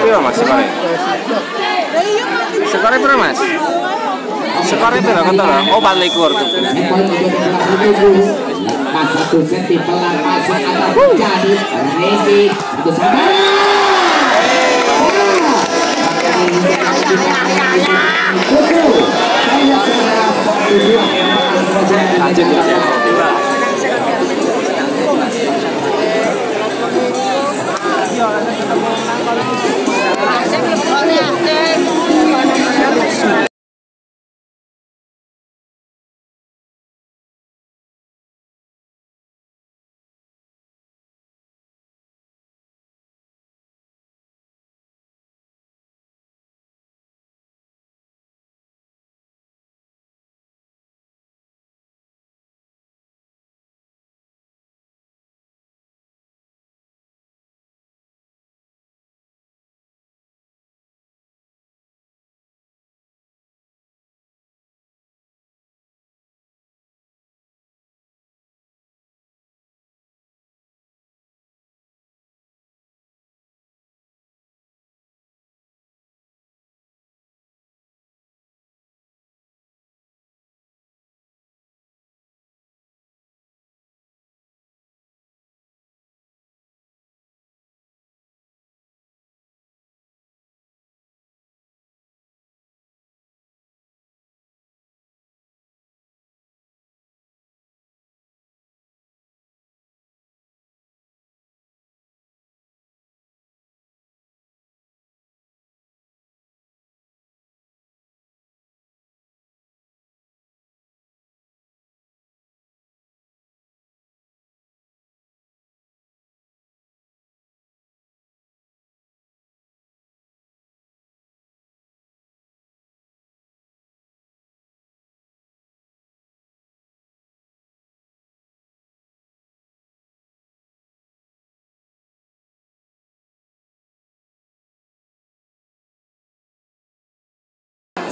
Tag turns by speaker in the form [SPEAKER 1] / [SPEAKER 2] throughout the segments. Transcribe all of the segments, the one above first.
[SPEAKER 1] Iya mas, sekarang. Sekarang berapa mas? Sekarang berapa kata? Oh balik keluar tuh.
[SPEAKER 2] Pas 1 senti pelan pasang antar jadi Rizky satu sabar.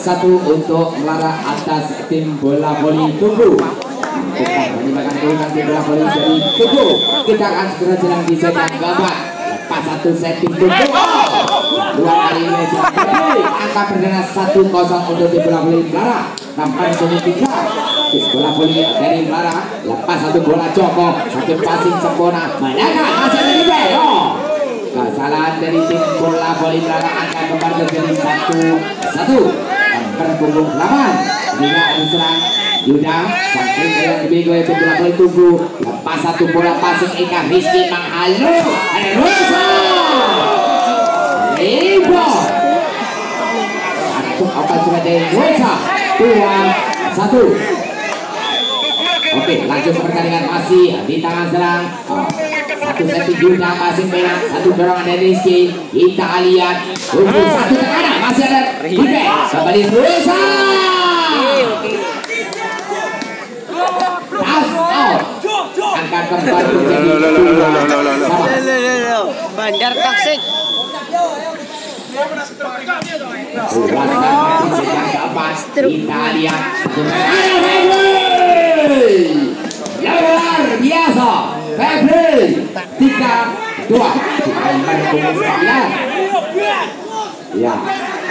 [SPEAKER 2] Satu untuk Melara atas tim bola voli Tugu. Kita menyimakkan keunggulan tim bola voli dari Tugu. Kita akan segera jalan di set yang keempat. Lepas 1 set tim Tugu. Dua kali ini angka berdana 1-0 untuk tim bola voli Melara. Nampak sini 3. Tim bola voli dari Melara. Lepas 1 bola Joko. 1 passing sempurna. Menangkan hasil dari Beo. Kesalahan dari tim bola voli Melara akan kembali menjadi 1-1. Berpunggung 8 Bila diserang Yuda saking yang dibego itu bola voli Tugu. Lepas 1 bola passing Eka Rizky menghalu ada Rosa Ibo satu apa sudah dari Rosa 2-1. Oke lanjut pertandingan masih di tangan serang 1 set Yuda passing merah 1 dorongan dari Rizky. Kita lihat untuk 1 tekanan masih ada Hibe kembali Rosa pass out angkat kembali menjadi
[SPEAKER 3] bandar toksik
[SPEAKER 2] kita lihat luar biasa Febri 3-2 ya.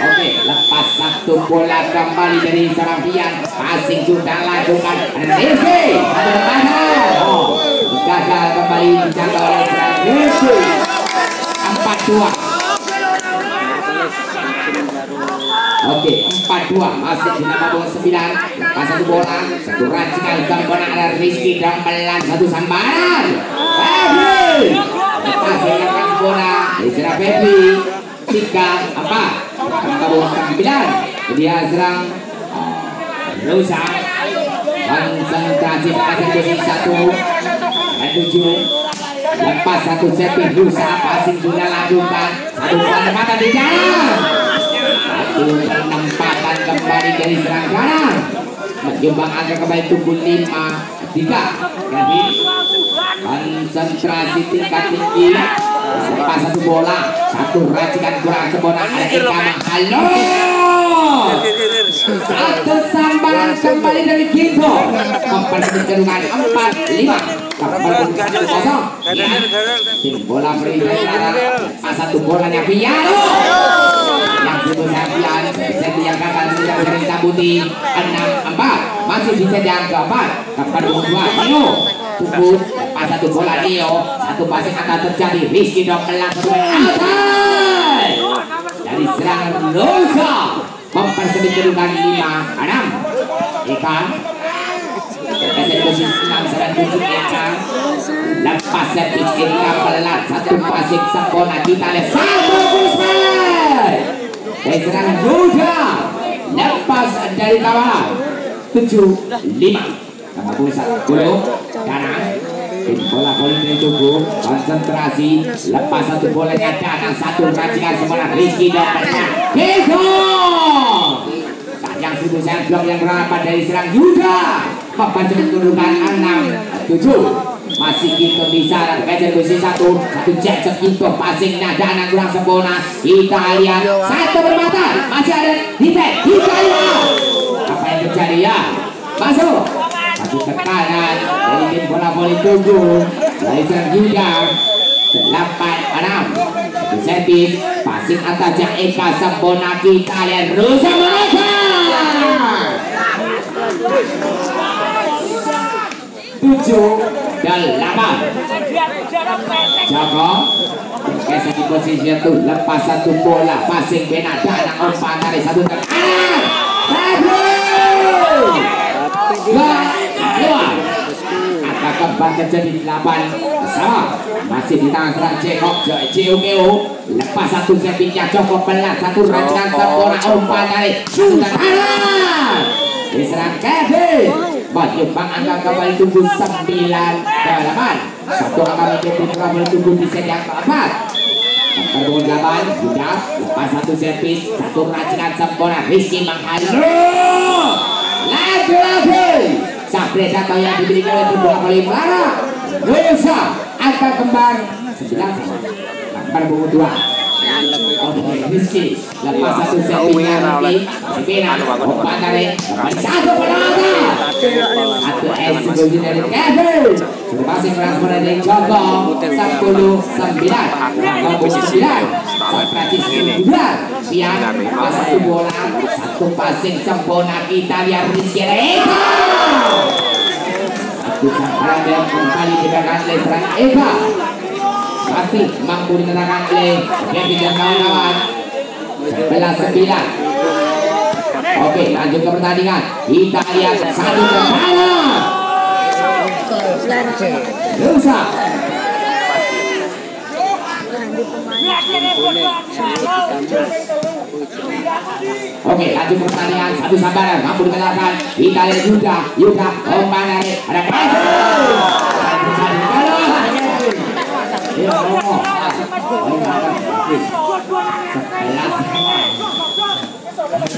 [SPEAKER 2] Oke, lepas 1 bola kembali dari Sarapian passing sudah lakukan Rizky 1 tekanan gagal kembali dijaga oleh Rizky 4-2. Oke, 4-2 masih di nomor 9. Pas satu bola, satu racikan Sambona ada Rizky Dambelan, satu sambaran. Febri, lepas hilangkan bola, diserang Febri. 3-4, nomor 9. Dia serang Rosa. Konsentrasi pasang posisi 1 dan 7. Lepas satu setting Rosa, passing sudah lakukan. Satu penempatan di dalam. Satu penempatan kembali dari serang kanan. Menyumbang angka kembali tubuh 5-3. Jadi konsentrasi tingkat tinggi. Lepas satu bola, satu racikan kurang Sembona ada Eka Mahalo. Satu sambaran kembali dari Ginto. Mempersempit kedungan 4-5. Kosong. Tim bola berindah. Pas satu bolanya Piano. Yang sibuk Sapian. Seti yang gagal sudah berita putih. 6-4. Masih bisa yang keempat. Kapan 2 Neo. Tubuh. Pas satu bola Neo. Satu passing akan terjadi. Rizky Dambelan dari serangan Rosa. Mempersempit kedungan 5-6. Eka Kasih posisi 6 serang 7 Eka. Lepas servis Eka pelat. Satu passing Sempona. Kita lihat satu pusat dari serangan Yuda. Lepas dari kawalan 7-5. Tambah pusat 10 kanan. Bola voli dari tubuh. Konsentrasi. Lepas satu bolanya Danang. Satu racikan Sempona. Rizky Dambelan. Eko yang sibuk sayang blok yang berapat dari serang Yuda. Mempersempit kedudukan 6-7. Masih Ginto bisa kejar posisi 1. Satu jajak Ginto passingnya Danang kurang sempurna. Kita lihat satu bermata. Masih ada defense. Kita lihat apa yang terjadi ya. Masuk. Satu tekanan dari tim bola voli tubuh dari serang Yuda. 8-6. Satu servis passing atas yang Eka Sempona. Kita lihat rusak mereka. 7-8. Joko geser di posisi itu. Lepas satu bola passing Bena Danang umpan dari satu tekanan. Keluar. Angka kembang terjadi 8 sama. Masih di tangan serang Jacob Jokeo. Lepas satu settingnya Joko pelat. Satu racikan Sempona umpan dari satu tekanan. Diserang Kevin. Menyumbang angka kembali tunggu 9-8. Satu angka menjadi kembali tunggu di set yang keempat. Nomor 8 sudah. Lepas satu servis. Satu racikan Sempona. Rizky Mahalo. Lagi-lagi Sapre datang yang diberikan oleh tim bola voli Clara. Rosa angka kembang 9 nomor 2. Oke, Rizky lepas satu settingnya Rizky Sipina umpan dari satu penata. Satu S sebelum dari Kevin. Sudah passing transfer dari Joko 10-9. Nomor 9 Francisco 2. Pian lepas satu bola. Satu passing sempurna. Kita lihat Rizky Eka. Satu sampai dan kembali diberikan oleh serang Eka. Masih mampu ditenangkan oleh Kevin dan kawan-kawan. 11-9. Oke, lanjut ke pertandingan. Kita lihat satu pertandingan. Rusak. Oke, lanjut ke pertandingan. Satu sambaran mampu ditenangkan. Kita lihat Yuda umpan dari ada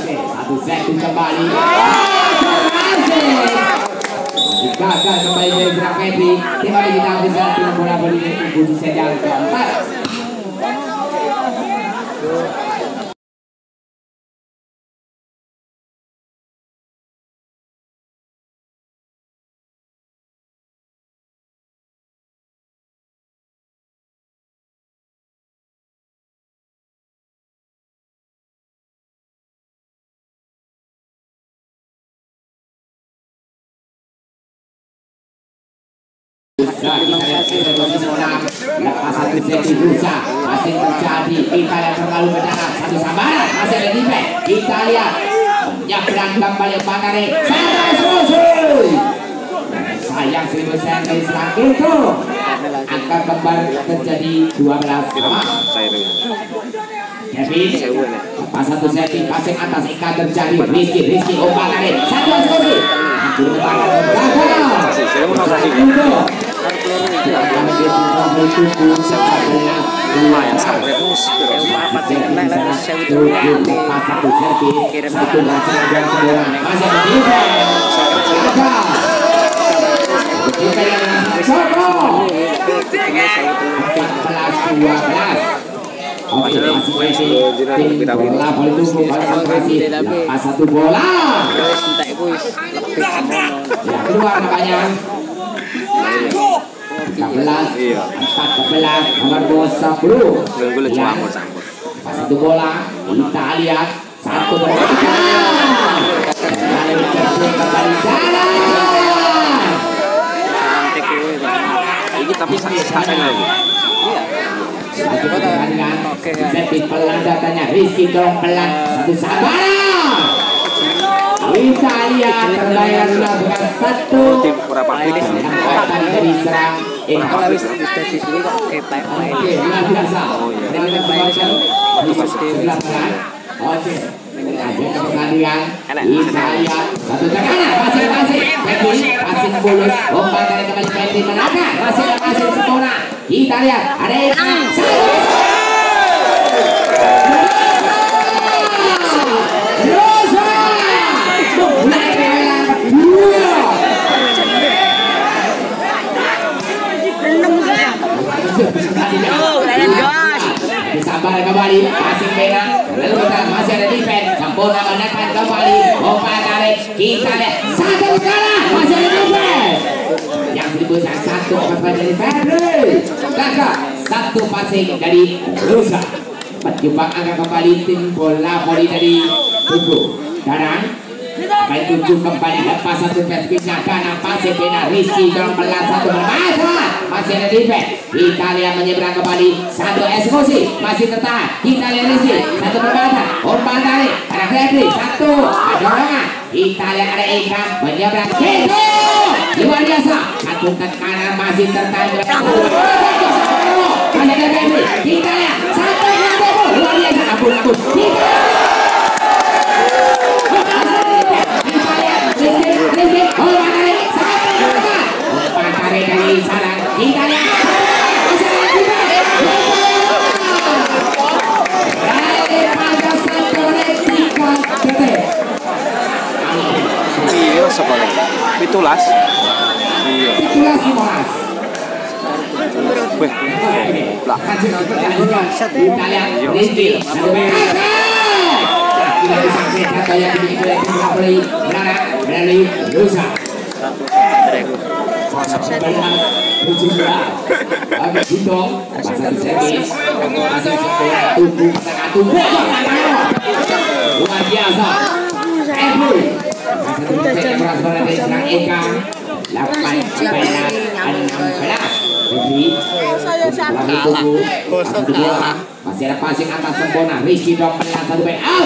[SPEAKER 2] satu set kembali. Gagal kembali dari serang Febri. Kembali kita bisa tim bola voli di set yang keempat. bisa kita lihat posisi menang. Lepas satu sesi rusak masih terjadi. Kita lihat terlalu mendalam. Satu sambaran masih ada defense. Kita lihat menyeberang kembali Bakare. Santai selesai. Sayang 1000 cm serang itu. Angka kembar terjadi 12 sama. Kevin pas satu setting passing atas Ika terjadi Rizky Bakare satu eksekusi
[SPEAKER 1] lumayan sampai
[SPEAKER 2] Oke, bola konsentrasi. Lepas satu bola. Ya, keluar namanya. 14 nomor 20. Pas satu bola kita lihat satu bola kembali jalan.
[SPEAKER 1] ini tapi sakit lagi.
[SPEAKER 2] Satu pertandingan Sepit pelan datanya Rizky dorong pelan satu sabar. Kita lihat terbayar dengan satu kekuatan dari serang luar biasa. Oke, lanjut ke pertandingan. Kita lihat satu tekanan masing-masing. Kevin passing bulus, umpan dari kembali Kevin menangkan masing-masing sempurna. Kita lihat ada yang sabar kembali passing Bena lalu kita masih ada defense sempurna menekan kembali umpan tarik kita lihat satu kalah masih ada defense yang dibutuhkan satu umpan dari Febri kakak satu passing dari Rusa berjumpa angka kembali tim bola voli dari Tugu Danang main tujuh kembali lepas satu perspektifnya kanan passing Bena Rizky dorong pelan satu berbahaya masih ada defense kita lihat menyeberang kembali satu eksekusi masih tertahan kita lihat Rizky satu berbahaya umpan tarik ada Febri satu dorongan kita lihat ada Eka menyeberang gitu luar biasa satu tekanan masih tertahan masih ada Febri kita lihat satu luar biasa ampun kita dari sarang kita lihat
[SPEAKER 1] iya sekolah Pitulas Monas weh lah
[SPEAKER 2] kita lihat Rizky tidak disampai kata yang dimiliki melalui Rusa agak hidung pasang servis pasang sekolah tunggu luar biasa Ebru pasang dari serang Eka 18-16 jadi masih ada passing atas sempurna Rizky dong pelan satu baik out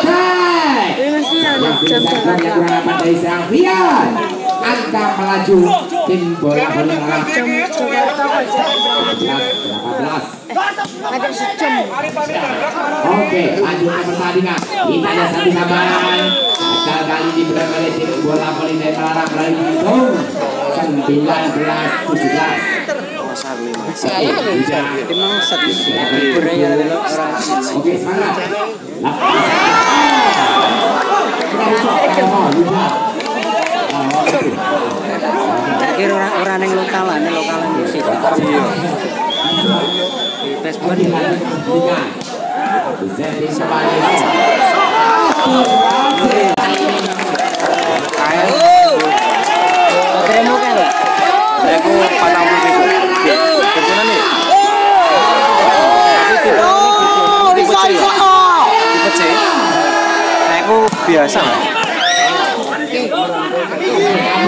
[SPEAKER 2] yang kurang dapat dari serang Rian angka melaju tim bola voli merah 18. Oke, lanjut ke pertandingan. Kita ada satu sabaran. Gagal kali ini berada oleh tim bola voli merah melalui hitung 19-17. Oke, semangat.
[SPEAKER 3] Kira orang yang lokalan musik. Facebook
[SPEAKER 1] aku patang putih kerjaan nih tipe C aku biasa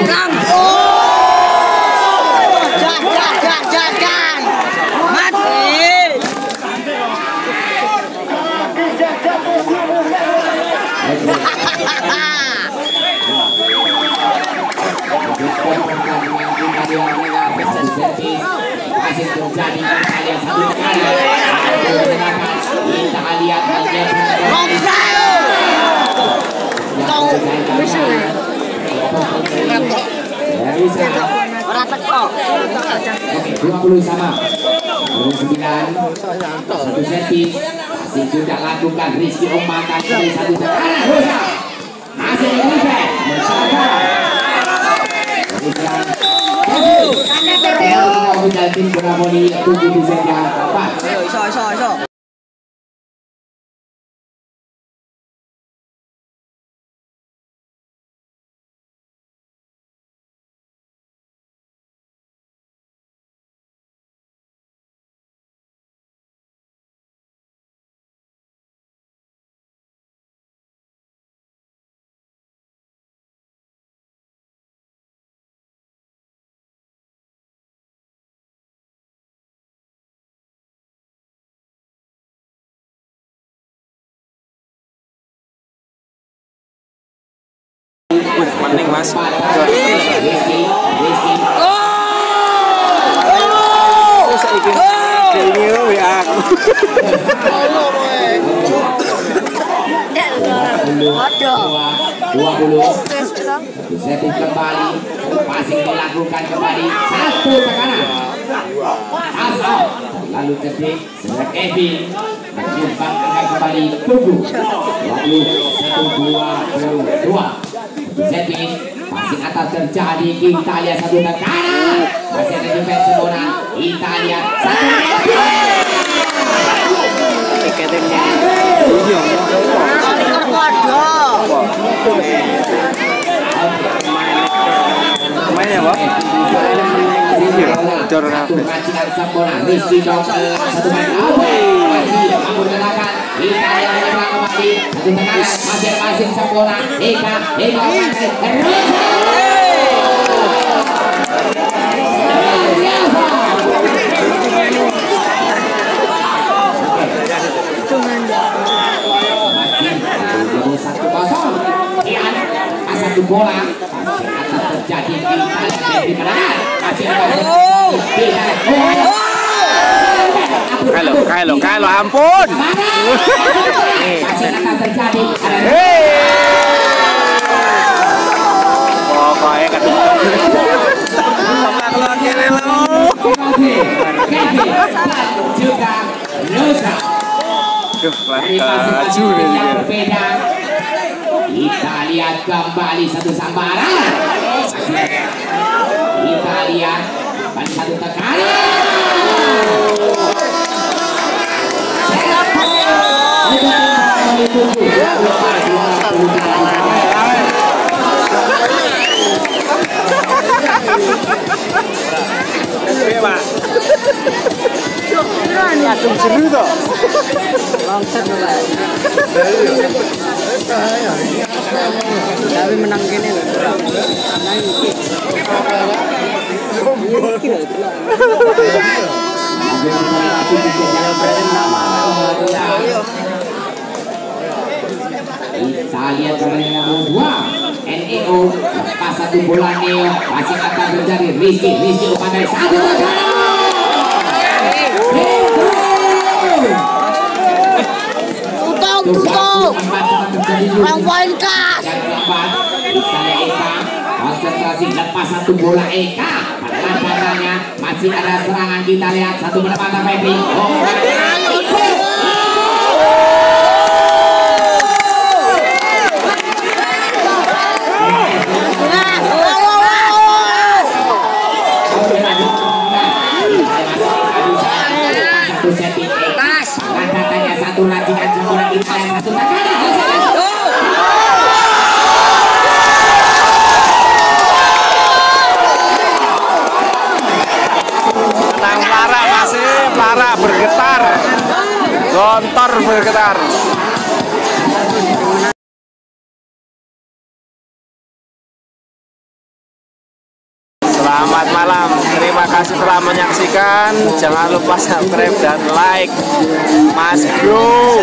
[SPEAKER 3] Kang
[SPEAKER 2] terjadi. Kita lihat satu tekanan. Kita lihat Oke, 20 sama 29 satu servis masih sudah lakukan Rizky Omata dari satu tekanan Rosa masih mengikat mencapai tim bola voli 7 di set yang keempat.
[SPEAKER 1] Mending mas.
[SPEAKER 2] Setting kembali, passing dilakukan kembali, satu tekanan, asal lalu cedik, Kevin menyumbang angka kembali 21-22. Setting passing atas terjadi, kita lihat satu tekanan, masih ada defense Bona, kita lihat satu
[SPEAKER 1] Mainnya Pak?
[SPEAKER 2] satu rancingan Sampona, Rizky Dong, satu main masih menggunakan kita yang menyerang kembali, satu tekanan masing-masing Sampona, Eka satu bola akan terjadi di mana masih
[SPEAKER 1] Kalau ampun
[SPEAKER 2] masih akan terjadi
[SPEAKER 1] pokoknya kan
[SPEAKER 2] juga Rosa yang berbeda. Kita lihat kembali satu sambaran. Kita lihat kembali satu tekanan.
[SPEAKER 3] Tapi menang gini loh.
[SPEAKER 2] Kita lihat permainan nomor 2 NEO lepas satu bola Neo masih akan terjadi Rizky pandai satu
[SPEAKER 4] tutup orang poin kas
[SPEAKER 2] konsentrasi lepas satu bola Eka pandangannya masih ada serangan. Kita lihat satu penempatan Febri katanya satu rancingan semua kita yang satu
[SPEAKER 1] menang Lara masih Lara bergetar gontor bergetar. Selamat malam, terima kasih telah menyaksikan. Jangan lupa subscribe dan like, Mas Bro.